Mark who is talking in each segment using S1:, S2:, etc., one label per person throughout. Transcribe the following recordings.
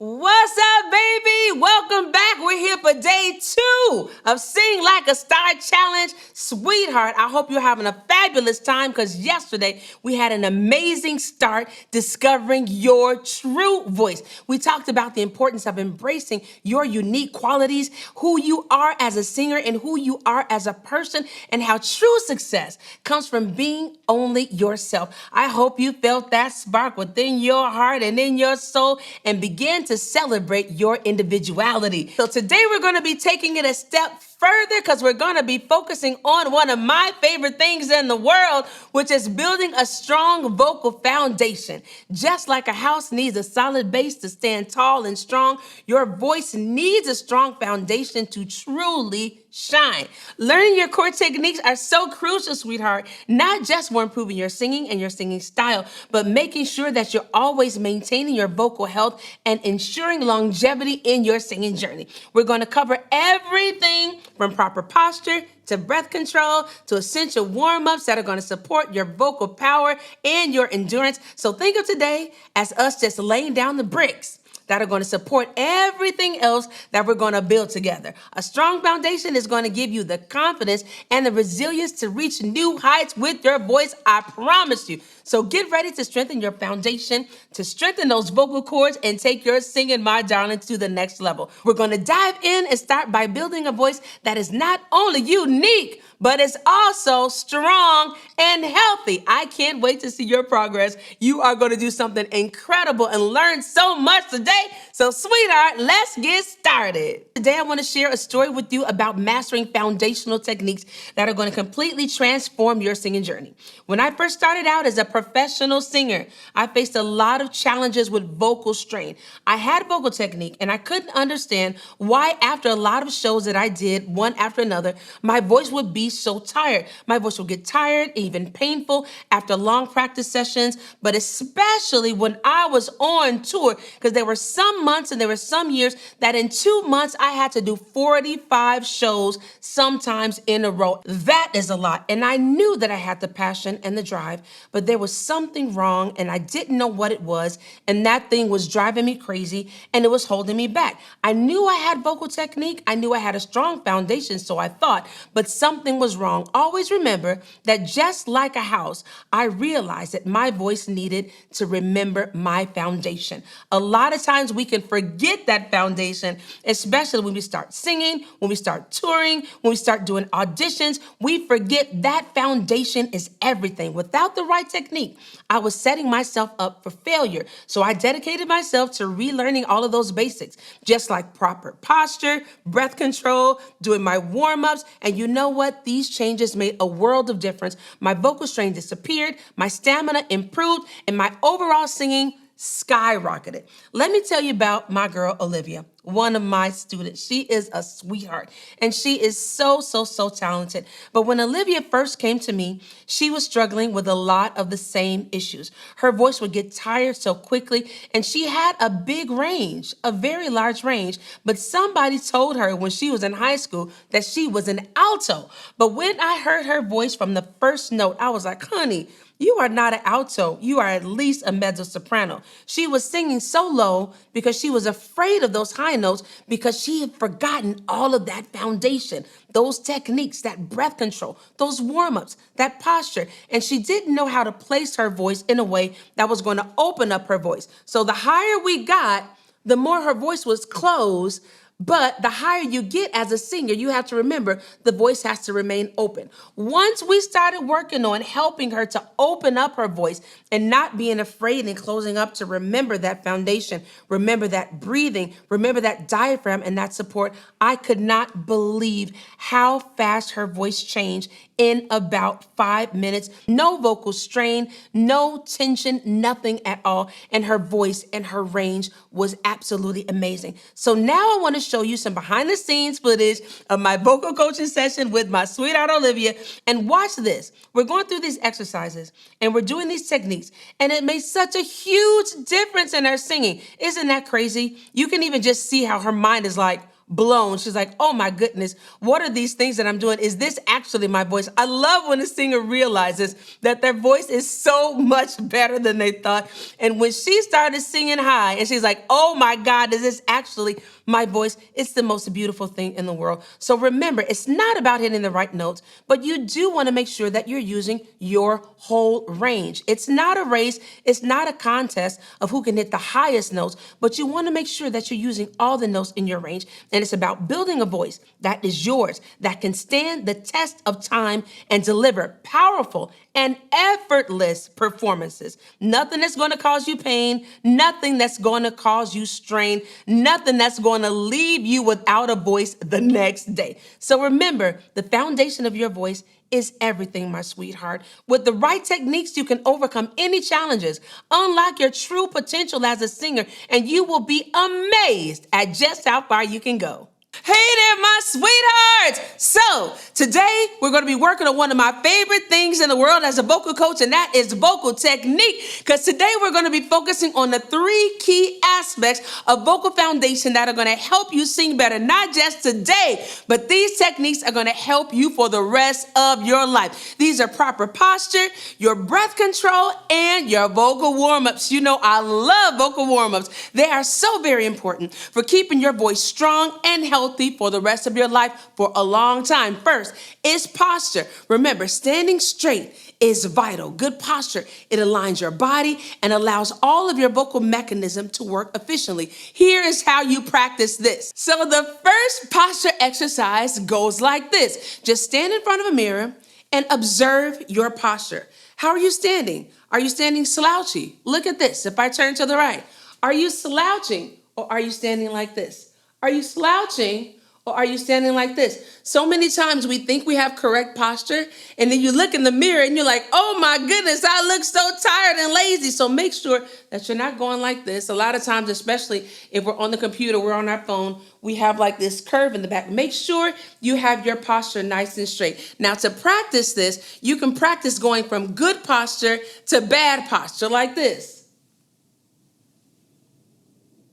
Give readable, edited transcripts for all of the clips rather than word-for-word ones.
S1: What's up, baby? Welcome back. We're here for day 2 of Sing Like a Star Challenge. Sweetheart, I hope you're having a fabulous time because yesterday we had an amazing start discovering your true voice. We talked about the importance of embracing your unique qualities, who you are as a singer and who you are as a person, and how true success comes from being only yourself. I hope you felt that spark within your heart and in your soul and began to celebrate your individuality. So today we're going to be taking it a step further because we're going to be focusing on one of my favorite things in the world, which is building a strong vocal foundation. Just like a house needs a solid base to stand tall and strong, your voice needs a strong foundation to truly shine. Learning your core techniques are so crucial, sweetheart, not just for improving your singing and your singing style, but making sure that you're always maintaining your vocal health and ensuring longevity in your singing journey. We're going to cover everything from proper posture to breath control to essential warm-ups that are going to support your vocal power and your endurance. So think of today as us just laying down the bricks that are going to support everything else that we're going to build together. A strong foundation is going to give you the confidence and the resilience to reach new heights with your voice, I promise you. So get ready to strengthen your foundation, to strengthen those vocal cords and take your singing, my darling, to the next level. We're going to dive in and start by building a voice that is not only unique, but it's also strong and healthy. I can't wait to see your progress. You are going to do something incredible and learn so much today. So, sweetheart, let's get started. Today, I want to share a story with you about mastering foundational techniques that are going to completely transform your singing journey. When I first started out as a professional singer, I faced a lot of challenges with vocal strain. I had vocal technique, and I couldn't understand why after a lot of shows that I did, one after another, my voice would be so tired. My voice would get tired, even painful after long practice sessions, but especially when I was on tour, because there were some months and there were some years that in 2 months I had to do 45 shows, sometimes in a row. That is a lot. And I knew that I had the passion and the drive, but there was something wrong and I didn't know what it was. And that thing was driving me crazy and it was holding me back. I knew I had vocal technique. I knew I had a strong foundation, so I thought, but something was wrong. Always remember that just like a house, I realized that my voice needed to remember my foundation. A lot of times we can forget that foundation, especially when we start singing, when we start touring, when we start doing auditions. We forget that foundation is everything. Without the right technique, I was setting myself up for failure. So I dedicated myself to relearning all of those basics, just like proper posture, breath control, doing my warm-ups. And you know what? These changes made a world of difference. My vocal strain disappeared, my stamina improved, and my overall singing skyrocketed. Let me tell you about my girl, Olivia, one of my students. She is a sweetheart and she is so talented. But when Olivia first came to me, she was struggling with a lot of the same issues. Her voice would get tired so quickly and she had a big range, a very large range. But somebody told her when she was in high school that she was an alto. But when I heard her voice from the first note, I was like, honey, you are not an alto. You are at least a mezzo soprano. She was singing so low because she was afraid of those high notes because she had forgotten all of that foundation, those techniques, that breath control, those warm-ups, that posture. And she didn't know how to place her voice in a way that was going to open up her voice. So the higher we got, the more her voice was closed. But the higher you get as a singer, you have to remember the voice has to remain open. Once we started working on helping her to open up her voice and not being afraid and closing up to remember that foundation, remember that breathing, remember that diaphragm and that support, I could not believe how fast her voice changed in about 5 minutes. No vocal strain, no tension, nothing at all. And her voice and her range was absolutely amazing. So now I want to show you some behind the scenes footage of my vocal coaching session with my sweetheart Olivia. And watch this. We're going through these exercises and we're doing these techniques and it made such a huge difference in her singing. Isn't that crazy? You can even just see how her mind is like, blown. She's like, oh my goodness, what are these things that I'm doing? Is this actually my voice? I love when a singer realizes that their voice is so much better than they thought. And when she started singing high and she's like, oh my God, is this actually my voice? It's the most beautiful thing in the world. So remember, it's not about hitting the right notes, but you do want to make sure that you're using your whole range. It's not a race. It's not a contest of who can hit the highest notes, but you want to make sure that you're using all the notes in your range. And it's about building a voice that is yours, that can stand the test of time and deliver powerful and effortless performances. Nothing that's going to cause you pain, nothing that's going to cause you strain, nothing that's going to leave you without a voice the next day. So remember, the foundation of your voice is everything, my sweetheart. With the right techniques, you can overcome any challenges, unlock your true potential as a singer, and you will be amazed at just how far you can go. Hey there, my sweethearts. So today we're going to be working on one of my favorite things in the world as a vocal coach, and that is vocal technique. Because today we're going to be focusing on the 3 key aspects of vocal foundation that are going to help you sing better, not just today, but these techniques are going to help you for the rest of your life. These are proper posture, your breath control, and your vocal warm-ups. You know, I love vocal warm-ups. They are so very important for keeping your voice strong and healthy for the rest of your life for a long time. First is posture. Remember, standing straight is vital. Good posture, it aligns your body and allows all of your vocal mechanism to work efficiently. Here is how you practice this. So the first posture exercise goes like this. Just stand in front of a mirror and observe your posture. How are you standing? Are you standing slouchy? Look at this. If I turn to the right, are you slouching or are you standing like this? Are you slouching or are you standing like this? So many times we think we have correct posture, and then you look in the mirror and you're like, oh my goodness, I look so tired and lazy. So make sure that you're not going like this. A lot of times, especially if we're on the computer, we're on our phone, we have like this curve in the back. Make sure you have your posture nice and straight. Now to practice this, you can practice going from good posture to bad posture like this.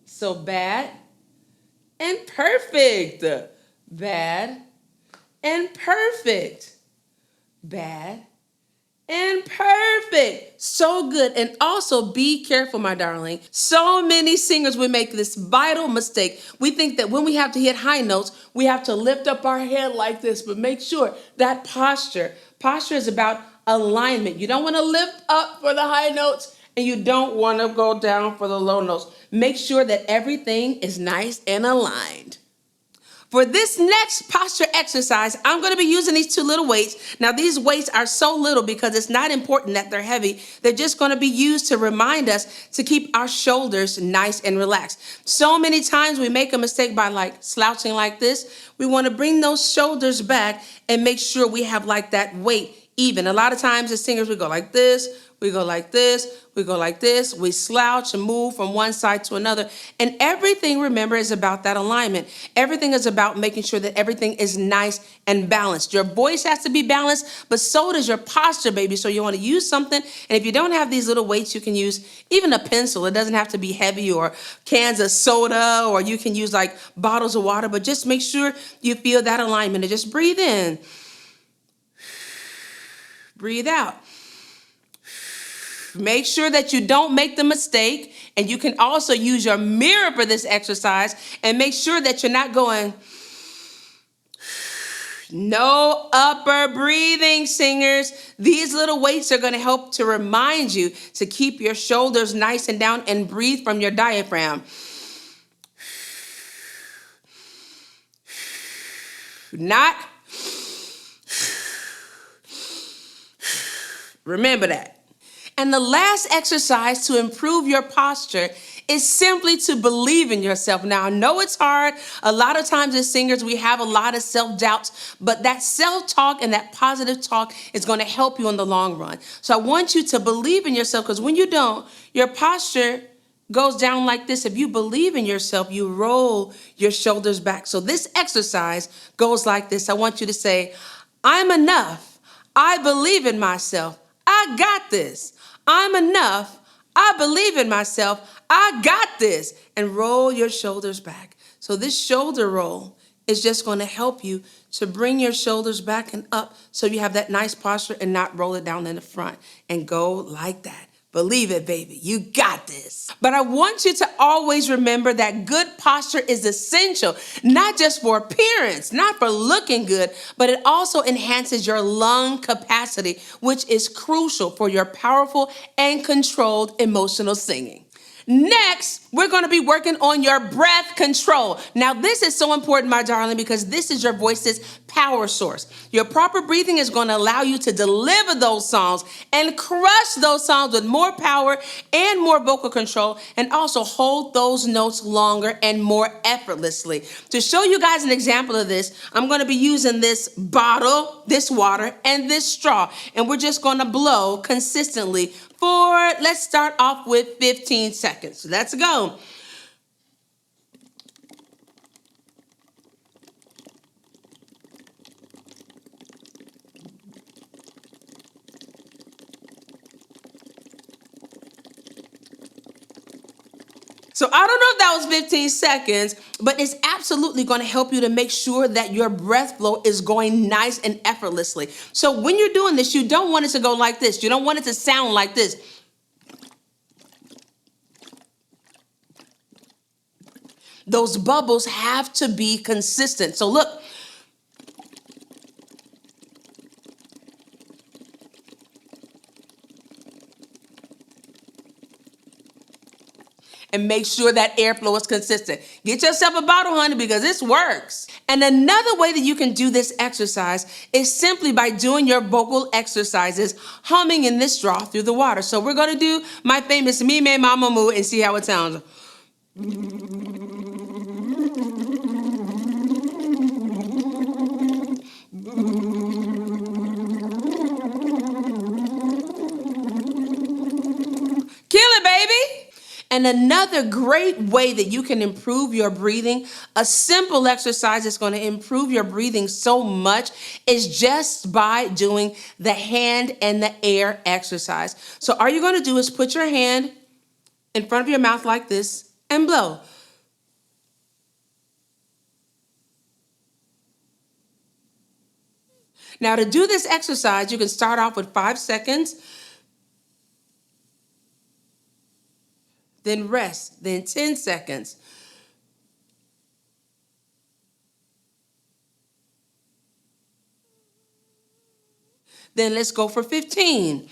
S1: So bad and perfect. Bad and perfect. Bad and perfect. So good. And also be careful, my darling. So many singers will make this vital mistake. We think that when we have to hit high notes, we have to lift up our head like this, but make sure that posture is about alignment. You don't want to lift up for the high notes and you don't want to go down for the low notes. Make sure that everything is nice and aligned. For this next posture exercise, I'm going to be using these 2 little weights. Now, these weights are so little because it's not important that they're heavy. They're just going to be used to remind us to keep our shoulders nice and relaxed. So many times we make a mistake by like slouching like this. We want to bring those shoulders back and make sure we have like that weight even. A lot of times as singers, we go like this. We go like this, we go like this, we slouch and move from one side to another. And everything, remember, is about that alignment. Everything is about making sure that everything is nice and balanced. Your voice has to be balanced, but so does your posture, baby. So you want to use something. And if you don't have these little weights, you can use even a pencil. It doesn't have to be heavy, or cans of soda, or you can use like bottles of water, but just make sure you feel that alignment and just breathe in. Breathe out. Make sure that you don't make the mistake, and you can also use your mirror for this exercise and make sure that you're not going. No upper breathing, singers. These little weights are going to help to remind you to keep your shoulders nice and down and breathe from your diaphragm. Not. Remember that. And the last exercise to improve your posture is simply to believe in yourself. Now, I know it's hard. A lot of times as singers, we have a lot of self-doubts, but that self-talk and that positive talk is going to help you in the long run. So I want you to believe in yourself, because when you don't, your posture goes down like this. If you believe in yourself, you roll your shoulders back. So this exercise goes like this. I want you to say, I'm enough. I believe in myself. I got this. I'm enough. I believe in myself. I got this. And roll your shoulders back. So this shoulder roll is just going to help you to bring your shoulders back and up so you have that nice posture and not roll it down in the front. And go like that. Believe it, baby. You got this. But I want you to always remember that good posture is essential, not just for appearance, not for looking good, but it also enhances your lung capacity, which is crucial for your powerful and controlled emotional singing. Next, we're going to be working on your breath control. Now, this is so important, my darling, because this is your voice's power source. Your proper breathing is going to allow you to deliver those songs and crush those songs with more power and more vocal control, and also hold those notes longer and more effortlessly. To show you guys an example of this, I'm going to be using this bottle, this water, and this straw, and we're just going to blow consistently for, let's start off with 15 seconds. Let's go. So I don't know if that was 15 seconds, but it's absolutely going to help you to make sure that your breath flow is going nice and effortlessly. So when you're doing this, you don't want it to go like this. You don't want it to sound like this. Those bubbles have to be consistent. So look. And make sure that airflow is consistent. Get yourself a bottle, honey, because this works. And another way that you can do this exercise is simply by doing your vocal exercises, humming in this straw through the water. So we're going to do my famous Me, Me, Mama, Moo and see how it sounds. Kill it, baby. And another great way that you can improve your breathing, a simple exercise that's going to improve your breathing so much, is just by doing the hand and the air exercise. So all you're going to do is put your hand in front of your mouth like this and blow. Now to do this exercise, you can start off with 5 seconds, then rest, then 10 seconds. Then let's go for 15.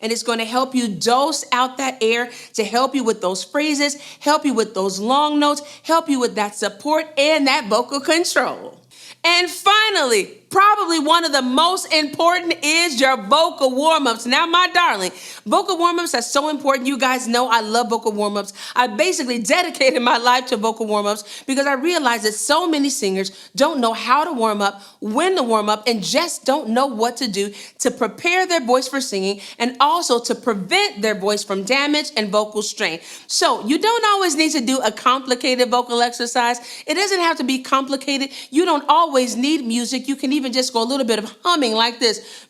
S1: And it's going to help you dose out that air to help you with those phrases, help you with those long notes, help you with that support and that vocal control. And finally, probably one of the most important is your vocal warm-ups. Now, my darling, vocal warm-ups are so important. You guys know I love vocal warm-ups. I basically dedicated my life to vocal warm-ups because I realized that so many singers don't know how to warm up, when to warm up, and just don't know what to do to prepare their voice for singing and also to prevent their voice from damage and vocal strain. So you don't always need to do a complicated vocal exercise. It doesn't have to be complicated. You don't always need music. You can even just go a little bit of humming like this.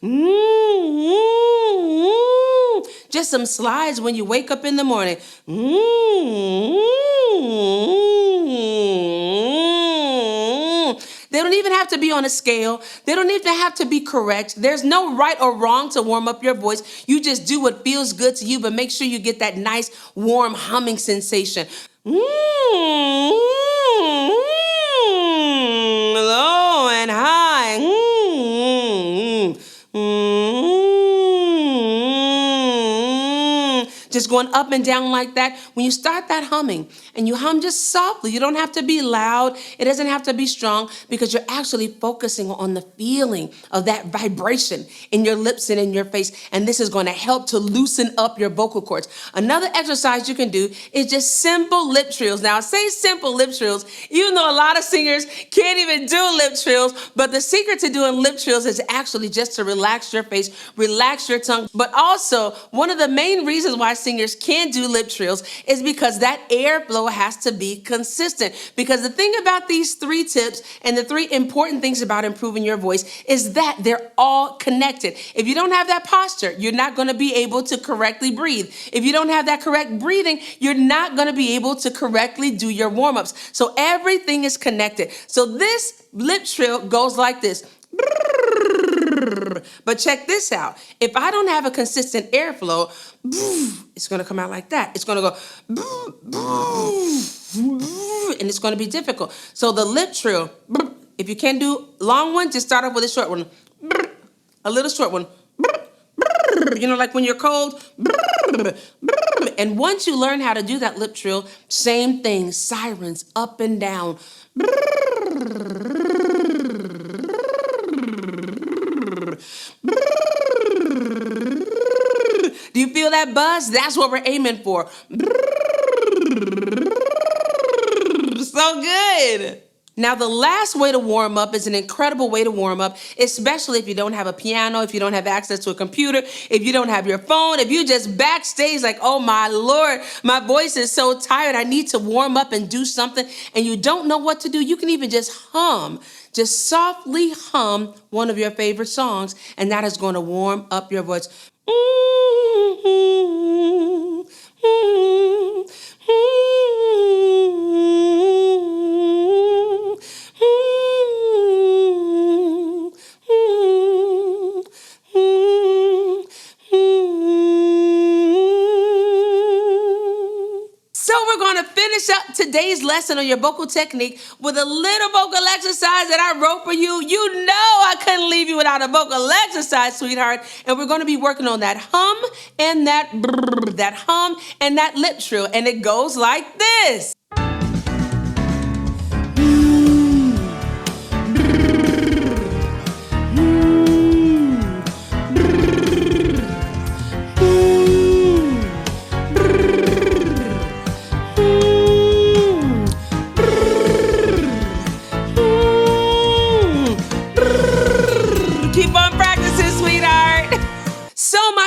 S1: Just some slides when you wake up in the morning. They don't even have to be on a scale. They don't even have to be correct. There's no right or wrong to warm up your voice. You just do what feels good to you, but make sure you get that nice, warm humming sensation. Low and high. Just going up and down like that. When you start that humming and you hum just softly, you don't have to be loud. It doesn't have to be strong because you're actually focusing on the feeling of that vibration in your lips and in your face. And this is going to help to loosen up your vocal cords. Another exercise you can do is just simple lip trills. Now I say simple lip trills, even though a lot of singers can't even do lip trills, but the secret to doing lip trills is actually just to relax your face, relax your tongue. But also one of the main reasons why singers singers can do lip trills is because that airflow has to be consistent. Because the thing about these 3 tips and the 3 important things about improving your voice is that they're all connected. If you don't have that posture, you're not going to be able to correctly breathe. If you don't have that correct breathing, you're not going to be able to correctly do your warm-ups. So everything is connected. So this lip trill goes like this. But check this out. If I don't have a consistent airflow, it's going to come out like that. It's going to go, and it's going to be difficult. So the lip trill, if you can't do long one, just start off with a short one. A little short one. You know, like when you're cold. And once you learn how to do that lip trill, same thing, sirens up and down. Do you feel that buzz? That's what we're aiming for. So good. Now, the last way to warm up is an incredible way to warm up, especially if you don't have a piano, if you don't have access to a computer, if you don't have your phone, if you just backstage like, oh my Lord, my voice is so tired, I need to warm up and do something, and you don't know what to do. You can even just hum, just softly hum one of your favorite songs, and that is going to warm up your voice. So we're going to finish up today's lesson on your vocal technique with a little vocal exercise that I wrote for you. You know I couldn't leave you without a vocal exercise, sweetheart. And we're going to be working on that hum and that brrr, that hum and that lip trill. And it goes like this.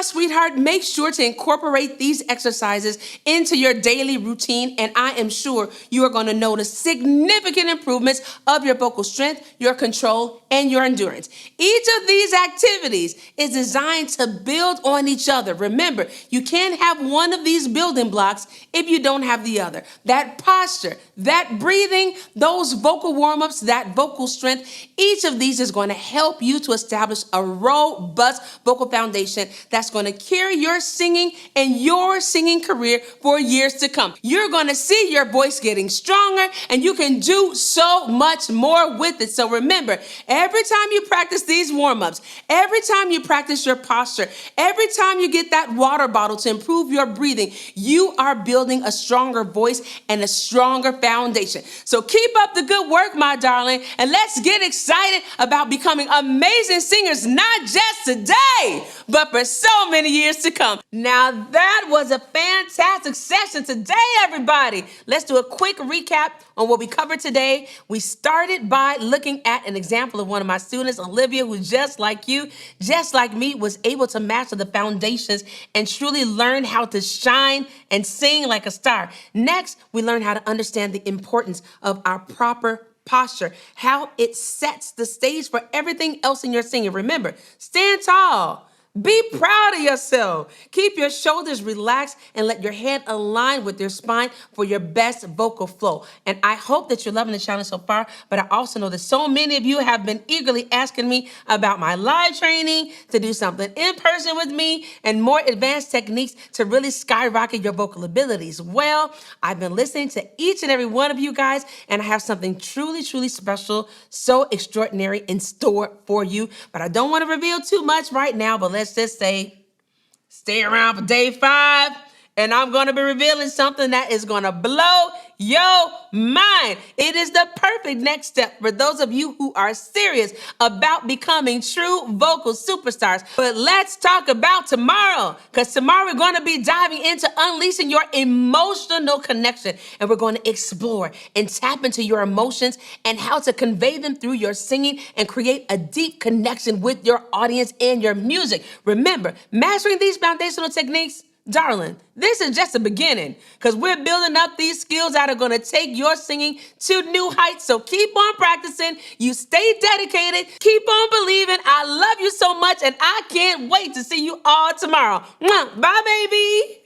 S1: Sweetheart, make sure to incorporate these exercises into your daily routine, and I am sure you are going to notice significant improvements of your vocal strength, your control, and your endurance. Each of these activities is designed to build on each other. Remember, you can't have one of these building blocks if you don't have the other. That posture, that breathing, those vocal warm-ups, that vocal strength, each of these is going to help you to establish a robust vocal foundation that's going to carry your singing and your singing career for years to come. You're going to see your voice getting stronger, and you can do so much more with it. So remember, every time you practice these warm-ups, every time you practice your posture, every time you get that water bottle to improve your breathing, you are building a stronger voice and a stronger foundation. So keep up the good work, my darling, and let's get excited about becoming amazing singers, not just today, but for so many years to come. Now that was a fantastic session today, everybody. Let's do a quick recap on what we covered today. We started by looking at an example of one of my students, Olivia, who just like you, just like me, was able to master the foundations and truly learn how to shine and sing like a star. Next, we learned how to understand the importance of our proper posture, how it sets the stage for everything else in your singing. Remember, stand tall. Be proud of yourself. Keep your shoulders relaxed and let your head align with your spine for your best vocal flow. And I hope that you're loving the challenge so far, but I also know that so many of you have been eagerly asking me about my live training, to do something in person with me, and more advanced techniques to really skyrocket your vocal abilities. Well, I've been listening to each and every one of you guys, and I have something truly, truly special, so extraordinary in store for you. But I don't want to reveal too much right now, but let's just say, stay around for day 5, and I'm going to be revealing something that is going to blow your mind. It is the perfect next step for those of you who are serious about becoming true vocal superstars. But let's talk about tomorrow, because tomorrow we're going to be diving into unleashing your emotional connection, and we're going to explore and tap into your emotions and how to convey them through your singing and create a deep connection with your audience and your music. Remember, mastering these foundational techniques, Darling, this is just the beginning because we're building up these skills that are going to take your singing to new heights. So keep on practicing. You stay dedicated. Keep on believing. I love you so much, and I can't wait to see you all tomorrow. Mwah. Bye, baby.